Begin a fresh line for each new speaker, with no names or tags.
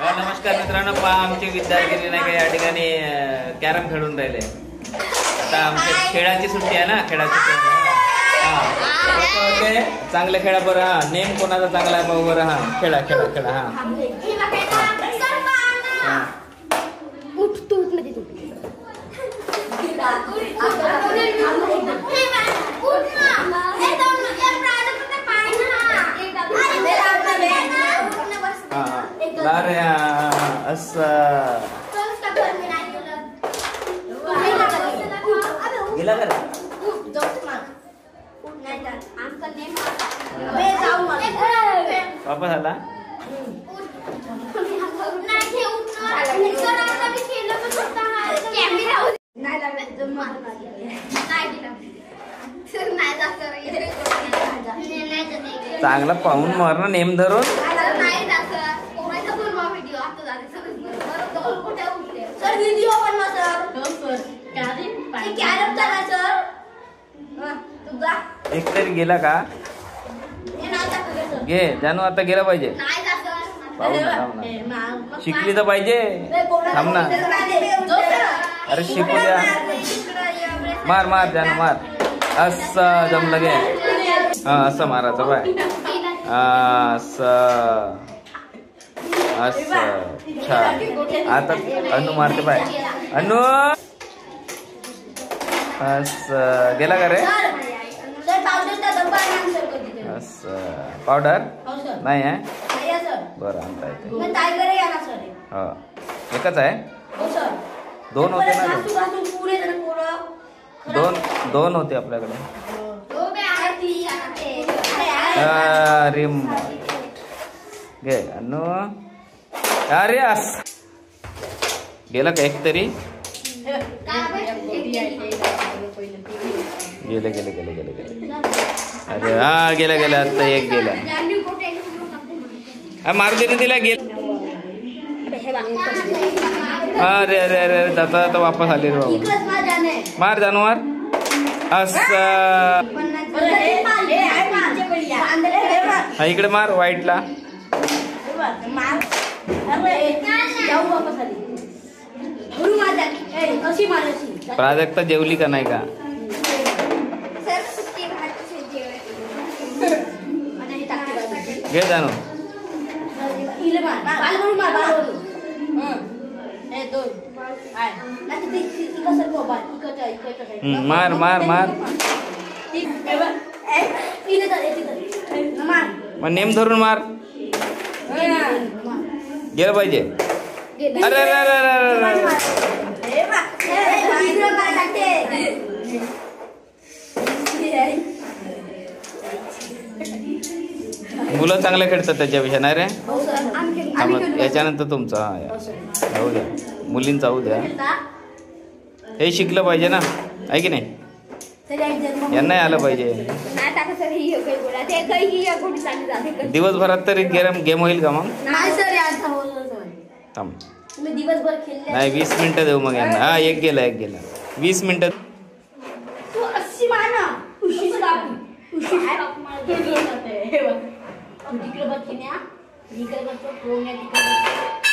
नमस्कार मित्रांनो, पहा आमचे विद्यार्थी नाही का या ठिकाणी कॅरम खेळून राहिले। आता आमच्या खेळाची सुट्टी आहे ना, खेळाची ओके चांगले खेळा बरं। हा नेम कोणाचा चांगला आहे भाऊ बरं। हा खेळा खेळा खेळा। हा
उठ तू उठ मध्ये तू
अरे असं गेला का वापस आला। चांगला पाहून मारणं नेम धरून।
सर व्हिडिओ बनवा सर। कॅरम चला सर। तुझा
एक तरी गेला का? घे जानू, आता गेला पाहिजे। पाहू ना शिकली तर पाहिजे। थांब ना, अरे शिकू द्या। मार मार जानू मार। असं जमलं गे। हा असं मारायचं बाय। असं असं छान। आता अनु मारते बाय। अनु असं गेला का रे? असं पावडर नाही आहे बरं, आणता येते। हा एकच आहे, दोन होते ना? दोन होते आपल्याकडे। अरे घे अनु। अरे अस गेला का एक तरी? गेले गेले गेले गेले गेले। अरे हा गेला गेला, आता एक गेला। मारू दे ना तिला, गेल। अरे अरे अरे अरे जाता जाता वापस आले रे बाबा। मार जानू मार। असं हा इकडे मार वाईटला। प्राजक्ता जेवली का नाही का? घे जानू। मार मार मार। मग नेम धरून मार। गेलं पाहिजे। अरे अरे अरे अरे मुलं चांगले खेळतात त्याच्यापेक्षा नाही रे। याच्यानंतर तुमचा जाऊ द्या, मुलींचा होऊ द्या। हे शिकलं पाहिजे ना, आहे की नाही? यांना आलं पाहिजे। दिवसभरात तरी गेम होईल का मग? थांब नाही 20 मिनिटं देऊ मग यांना। हा एक गेला एक गेला। 20 मिनिटं
तिकडे बघ